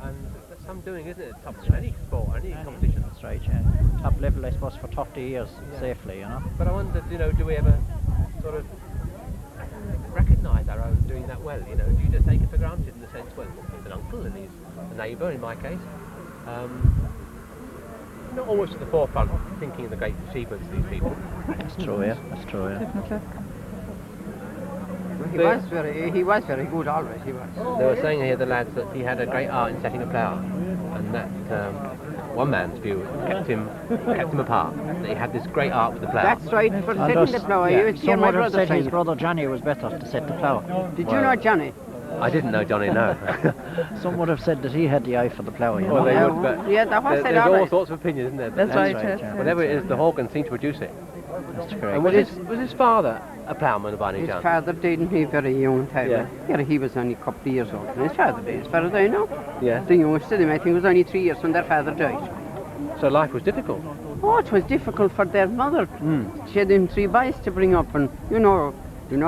And that's some doing, isn't it? Top any sport, any competition. That's right, yeah. Top level, I suppose, for 30 years, safely, you know. But I wondered, do we ever sort of recognise our own doing that well? Do you just take it for granted in the sense, well, he's an uncle and he's a neighbour in my case. Not always at the forefront thinking of the great achievements of these people. That's true, yeah. Definitely. He was very good always. He was. They were saying here, the lads, that he had a great art in setting a plough, and that one man's view kept him apart. That he had this great art with the plough. That's right. For setting the plough, you would hear Some my would have brother said saying his brother Johnny was better to set the plough. Did you know Johnny? I didn't know Johnny, no. Some would have said that he had the eye for the plough, you know. Well, they would, but Yeah, that was said there's all alright. sorts of opinions, isn't there? That's right, right, yeah. Whatever it is, the Horgan seemed to produce it. That's correct. And was his father a ploughman by any His chance? father died when he was very young time. Yeah. He was only a couple of years old. And his father died, as far as I know. Yeah. The youngest of them, I think, was only 3 years when their father died. So life was difficult. Oh, it was difficult for their mother. She had them 3 boys to bring up, and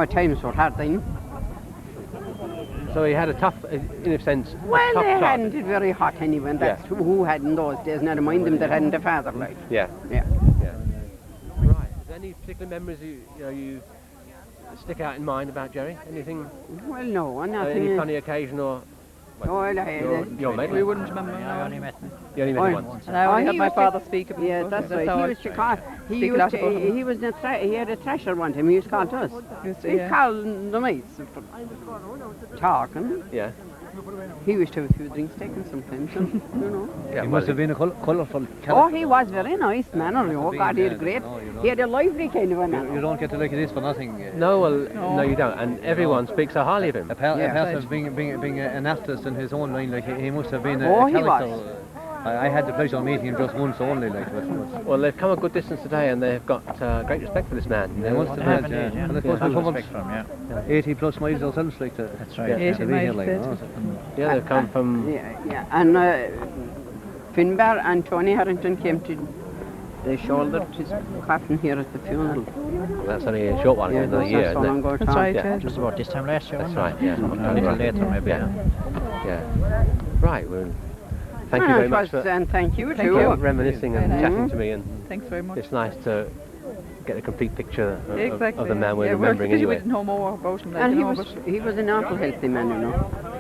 times were hard then. So he had a tough, in a sense, Well, tough they childhood. hadn't it very hot anyway, and that's who had in those days. Never mind them that hadn't a father like. Yeah. Yeah. Right. Is there any particular memories you stick out in mind about Jerry? Anything? Well, no, nothing. Any funny occasion or? Your mate? We wouldn't remember. I only met him. You only met him once. And I only had he my was father speak about Yeah, it. that's right. how He I used to call. speak a lot about him. He had a thrasher one time. He used to call to us. He'd call the mates talking. Yeah. He used to have a few drinks taken sometimes, and, Yeah, He must have been a colourful character. Oh, he was very nice man. Oh, God, he had great. He had a lively kind of a You man. don't get to look at this for nothing. No, well, no, you don't. And everyone speaks so highly of him. Apart Yeah. from being an artist in his own line, like he must have been Oh, a he character. was. I had the pleasure of meeting him just once only, like. Well, they've come a good distance today, and they've got great respect for this man. They must have had, yeah. And I suppose Full we covered respect for him, yeah. 80 plus miles ourselves, like to. That's right. Yeah. 80 To be here, miles, like. said. No? Yeah, they've come from. Yeah. And Finbar and Tony Harrington came to. They shouldered his coffin here at the funeral. Well, that's only a short while, another that's year, so isn't long it? ago. That's right, Yeah. yeah. Just about this time last year, That's wasn't right, yeah. it? A little later, maybe. Yeah. Yeah. Right, well, thank you very much for And thank you Thank too. you. reminiscing and chatting to me, and Thanks very much. it's nice to get a complete picture of, Exactly. of the man we're yeah, remembering because anyway. you would know more about him. Like, And you know, but he was an awful healthy man,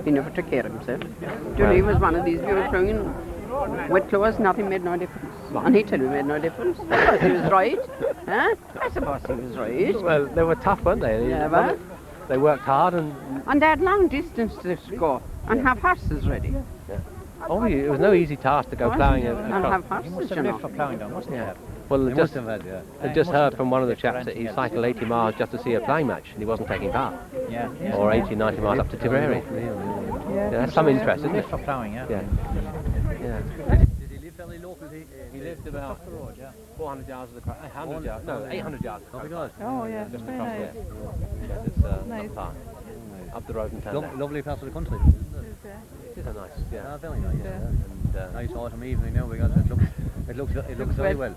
He never took care of himself. Johnny was one of these people ploughing with clothes, nothing made no difference. And he told me it made no difference. Because he was right. Huh? I suppose he was right. Well, they were tough, weren't they? Yeah, but they worked hard and they had long distance to go and have horses ready. oh, it was no easy task to go ploughing And have horses, you know. for ploughing down, wasn't it? Well, They just must have had, yeah. I just heard from one of the chaps that he cycled 80 miles just to see a ploughing match and he wasn't taking part. Yeah. Or 80, 90 miles up to Tipperary. Yeah, that's some interest, isn't it? For ploughing, yeah. Yeah. Yeah. Did he live fairly local? He lived about Across the road, yeah. 400 yards of the 800 yards. No, 800 yards. Oh, because Oh, yeah, Just very across nice. there. Yes, it's Nice. not far. Up the road and turn left. lovely part of the country. It is a nice, yeah. Ah, very nice. Yeah. And nice autumn evening now because it looks very well.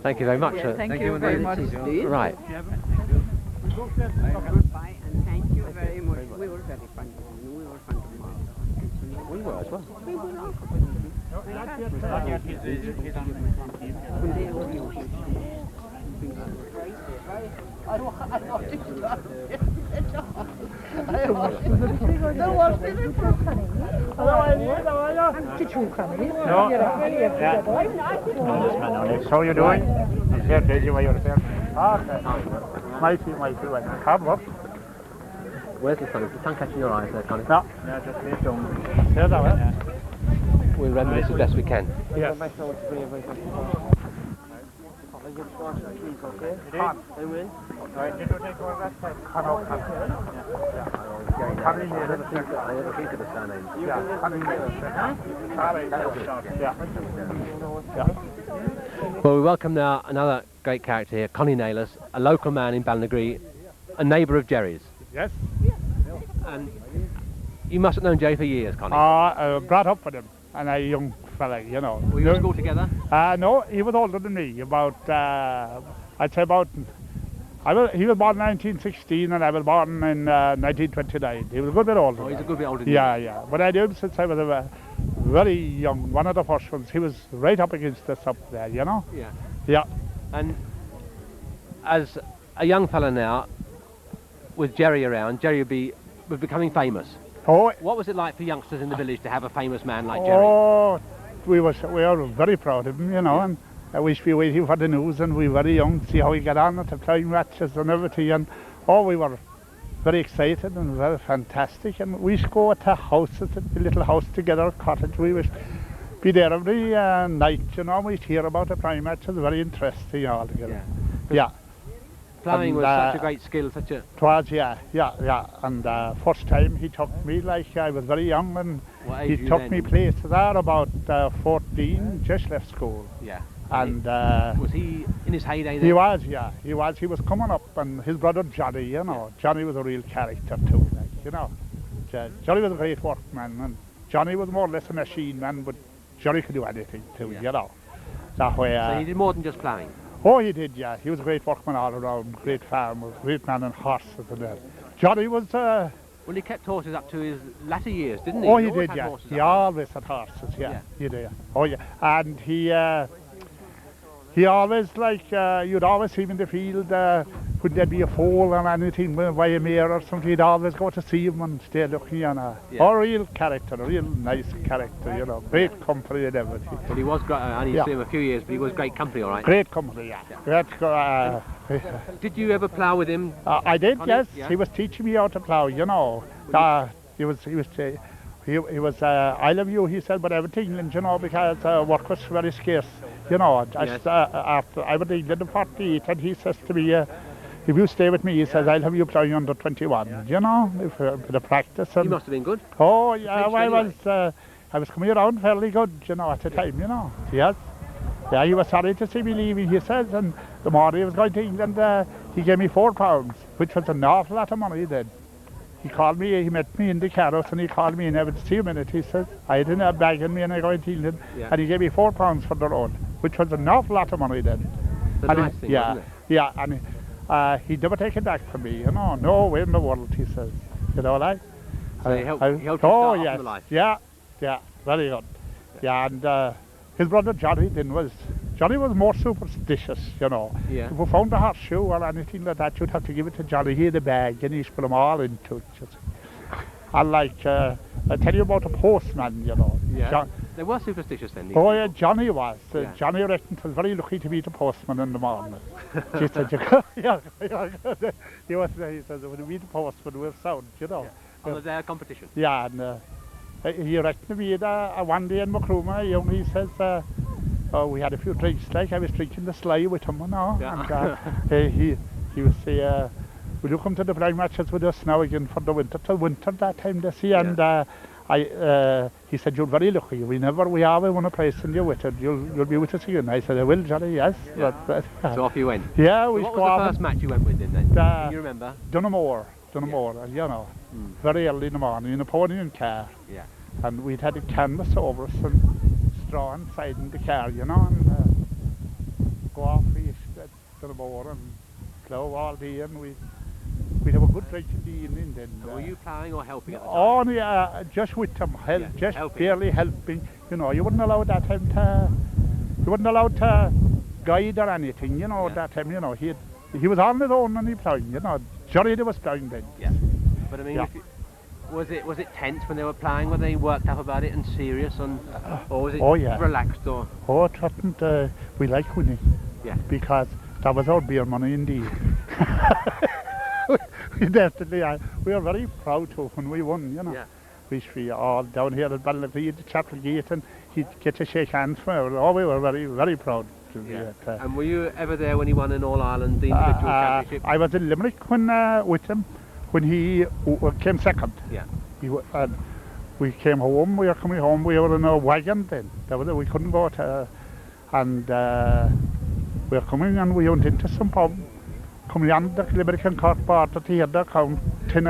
Thank you very much. Yeah, thank you and very very much. Right. Goodbye and thank you very much. We were very fond of you. We were fond of Mark. We were as well. We were all How you doing? I'm here, Daisy, by yourself. Okay. Mighty, well. Come up. Where's the sun? Is the sun catching your eyes there, Connie? No. Yeah, just leave down. Here, that way. We'll remedy this as best we can. Yes. Well, we welcome now another great character here, Connie Naylors, a local man in Ballinagree, a neighbour of Jerry's. Yes. And you must have known Jerry for years, Connie. Brought up with him, and a young fella, you know. Were you at school together? No, he was older than me, about, I'd say about, he was born in 1916 and I was born in 1929. He was a good bit older. Oh, he's a good bit older than Yeah, you. yeah. But I knew him since I was very young, one of the first ones. He was right up against us up there, you know? Yeah. Yeah. And as a young fella now, with Jerry around, Jerry was becoming famous. Oh, What was it like for youngsters in the village to have a famous man like Jerry? oh, we were very proud of him, you know, and we used to be waiting for the news, and we were very young to see how he got on at the ploughing matches and everything, and we were very excited and very fantastic, and we used to go to houses, the little house together, cottage. We would be there every night, you know. We'd hear about the ploughing matches, very interesting altogether. Yeah. Ploughing And, was such a great skill, such a... It was, yeah. And first time he took me, like I was very young, and What he age were you took then? me places there about 14, just left school. Yeah. And Was he in his heyday then? he was, yeah, he was. He was coming up, and his brother Johnny, you know, Johnny was a real character too, like, you know. Johnny was a great workman, and Johnny was more or less a machine man, but Johnny could do anything too, you know. That way. So he did more than just ploughing? Oh, he did, yeah. He was a great workman all around, great farmer, great man on horses and that. Johnny was... Well, he kept horses up to his latter years, didn't he? Oh, he always did, had yeah. horses He up. always had horses, yeah. He did. Oh, yeah. And he always, like, you'd always see him in the field when there'd be a foal or anything by a mare or something. He'd always go to see him and stay looking on a real character, a real nice character, you know. Great company and everything. But he was, I only Yeah. see him a few years, but he was great company, all right? Great company, yeah. Did you ever plough with him? I did, Connie? yes. Yeah. He was teaching me how to plough, you know. He was I love you, he said, but everything, England, you know, because work was very scarce, you know. Yes. After I was in England in 48, and he says to me, if you stay with me, he says, I'll have you ploughing under 21, you know, for the practice. And You must have been good. oh, yeah, French I was coming around fairly good, you know, at the time, you know. Yes. Yeah, he was sorry to see me leaving, he says, and the morning he was going to England, he gave me £4, which was an awful lot of money then. He called me, he met me in the carrots, and he called me in every 2 minutes, he said. I had a bag in me and I going to England, and he gave me £4 for the road, which was an awful lot of money then. The And nice thing, yeah, wasn't it? yeah, and he'd never take it back from me, you know, no way in the world, he says. You know, like. So he helped you start off in yes, the life. yeah, very good. Yeah, and his brother Johnny was more superstitious, you know. Yeah. If we found a horseshoe or anything like that, you'd have to give it to Johnny. He had a bag, and he'd put them all into it. And like, I tell you about a postman, you know. Yeah. They were superstitious then. Oh yeah, Johnny was. Yeah. Johnny Retton was very lucky to meet a postman in the morning. He said, he said, when we meet a postman, we're sound, you know. On the day of competition. Yeah, and he reckoned me one day in Macrooma, he says, oh, we had a few drinks, like I was drinking the sly with him, you know. Yeah. And he was say, will you come to the Ploughing matches with us now again for the winter, till winter that time this year? And he said, you're very lucky. We ever won a prize and you're with it. You'll be with us again. I said, I will, Johnny, yes. Yeah. So off you went? Yeah, so we what was the first match you went with then? Can you remember? Dunamore, and you know, very early in the morning in a pony and car. Yeah. And we'd had a canvas over us and straw inside in the car, you know, and go off east at Dunamore and plough all day, and we'd have a good drink in the evening then. So were you ploughing or helping at the time? Oh, yeah, just with them, just helping. Barely helping. You know, you wouldn't allow that time to guide or anything, you know, that time, you know. He was on his own and he ploughing, you know. Johnny was ploughing then. Yeah. But I mean, was it tense when they were ploughing? Were they worked up about it and serious, or was it relaxed? Or? Oh, it wasn't. We like winning. Yeah. Because that was our beer money indeed. We definitely are. We were very proud to when we won, you know. Yeah. We all down here at Ballinagree at the chapel gate, and he'd get to shake hands for it. Oh, we were very, very proud to be at. And were you ever there when he won an All-Ireland individual championship? I was in Limerick when with him, when he came second. Yeah. We came home, we were coming home, we were in a wagon then. We couldn't go to, and we were coming and we went into some pub, coming on the Limerick and Cork border to hear the account, 10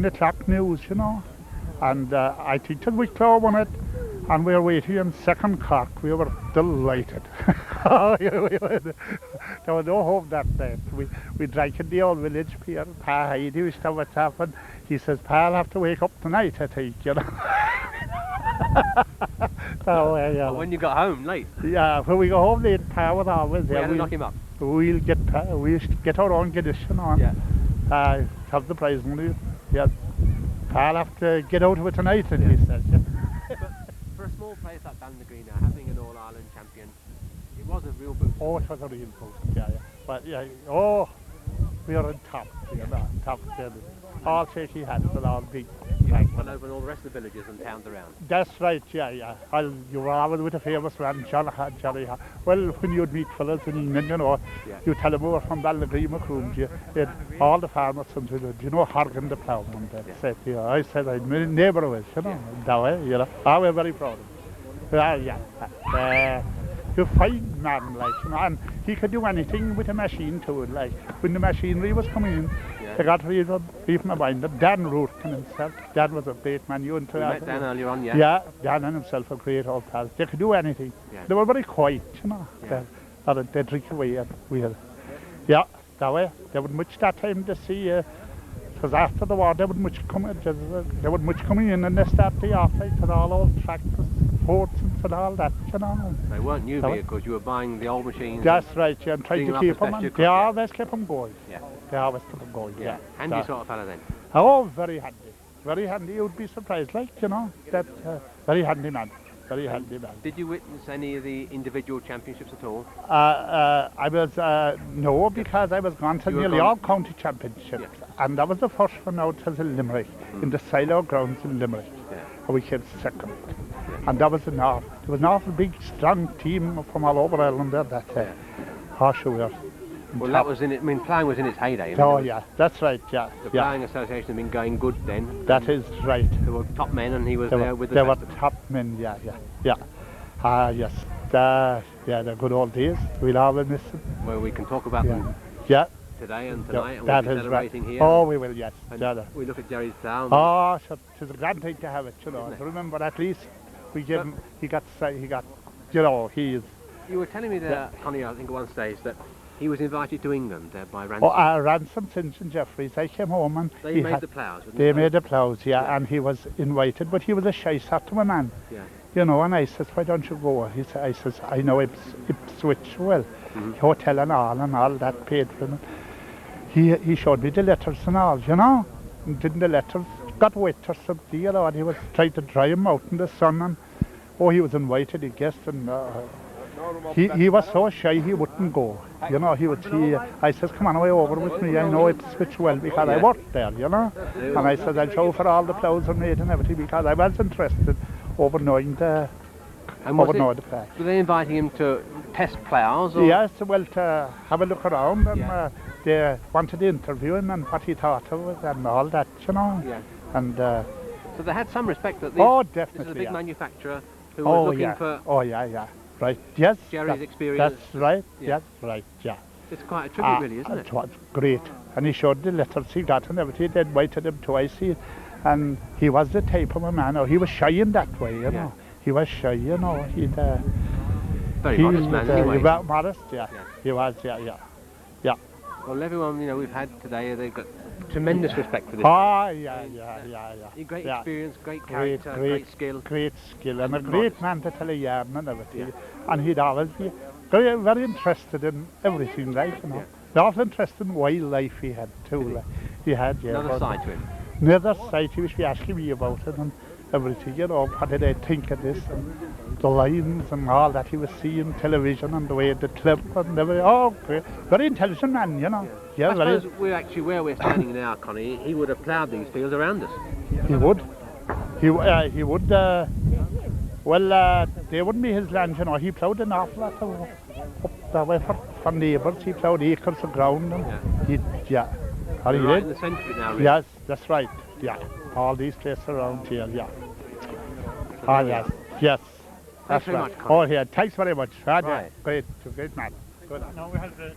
o'clock news, you know. And I think that we won it, and we were waiting in second Cork. We were delighted. There was no hope that night. We drank in the old village pier. Pa Heidi was still what's happened. He says, Pa, I'll have to wake up tonight, I think, you know. But when you got home late? Yeah, when we got home late, Pa was always there. We had to knock him up. We'll get our own Guinness, you know. Yeah. Have the prize money. Yeah. I'll have to get out of it tonight, and he said. But for a small place like Ballinagree now, having an All-Ireland champion, it was a real boost. Oh, it was a real boost, yeah. But we are on top, you know, top. All shaky hands and all big. Went over in all the rest of the villages and towns around. That's right, yeah. You were always with a famous man, Johnny. Well, when you'd meet fellas in England, you know, you tell them we were from Ballinagree, Macroom, all the farmers from the village, you know, Horgan the Ploughman. I said, my neighbour was, you know, that way, you know. I was very proud of him. You fine man, like, you know, and he could do anything with a machine too, like, when the machinery was coming in, they got rid of my mind. Dan Rourke himself, Dan was a great man. You met Dan earlier on, yeah? Yeah, Dan and himself a great old pal. They could do anything. Yeah. They were very quiet, you know. Yeah. They drink away and that way. There wasn't much that time to see, because after the war there wasn't much coming in, and they started off like to all old tractors, Fords and all that, you know. They weren't new vehicles, you were buying the old machines. That's right, yeah, and trying to keep them, and they always kept them going. Yeah. They always kept them going, yeah. Handy sort of fella then? Oh, very handy. Very handy, you'd be surprised, like, you know, that very handy man. Very handy man. Did you witness any of the individual championships at all? I was, no, because I was gone to nearly all county championships. And that was the first one out as in Limerick, in the silo grounds in Limerick. And we came second. And that was there was an awful big, strong team from all over Ireland there that day. Well, that was Ploughing was in its heyday. Oh, yeah, that's right, yeah. The Ploughing Association had been going good then. That is right. There were top men and he was there with the There were top men, yeah. Yes. They're good old days. We'll always miss them. Well, we can talk about them. Yeah. Today and tonight, and that we'll be is celebrating right. here. Oh, we will, yes. We look at Jerry's Plough. Oh, it's a grand thing to have it, you know. Remember, at least we give him, he got, you know, he is. You were telling me there, Connie, I think at one stage, that he was invited to England by Ransom. Oh, Ransom, Finch and Jeffries. They came home and they made the ploughs, didn't they? They made the ploughs, and he was invited, but he was a shy sort of a man. Yeah. You know, and I says, why don't you go? I says, I know Ipswich well, hotel and all that paid for him. He showed me the letters and all, you know, and didn't the letters got wet or something, you know, and he was trying to dry him out in the sun, and he was invited, he guessed, and he was so shy he wouldn't go. You know, I says, come on away over with me, I know it's switch well because I worked there, you know. And I said, I'll show for all the ploughs are made and everything because I was interested over knowing the place. Were they inviting him to test ploughs? Or? Yes, well, to have a look around, and they wanted to interview him and what he thought of it and all that, you know. Yeah. And so they had some respect that definitely, this is a big manufacturer who was looking for right, yes. Jerry's experience. That's right, yes, right, yeah. It's quite a tribute really, isn't it? It was great. And he showed the letters he got and everything. They invited him twice. And he was the type of a man, he was shy in that way, you know. He was shy, you know. Very modest man anyway. He was modest, yeah. He was, yeah. Well, everyone, you know, we've had today, they've got tremendous respect for this. Great experience, great character, great skill. Great skill, and a great man to tell a yarn and everything. And he'd always be very, very interested in everything, right, you know. Also interested in wildlife he had too. He had, Another side to him. Another side, he was asking me about it and everything, you know, what did I think of this, and the lines and all that he was seeing, television and the way the clip and everything. Great. Very intelligent man, you know. I suppose where we're standing now, Connie, he would have ploughed these fields around us. He would. He would, they wouldn't be his land, you know. He ploughed an awful lot of up that way for neighbours. He ploughed acres of ground and Right in the centre of it now, really. Yes, that's right, yeah. All these places around here, yeah. Yes. Thanks very much, Connie. Thanks very much. Right. Great man. Good. No, we had the...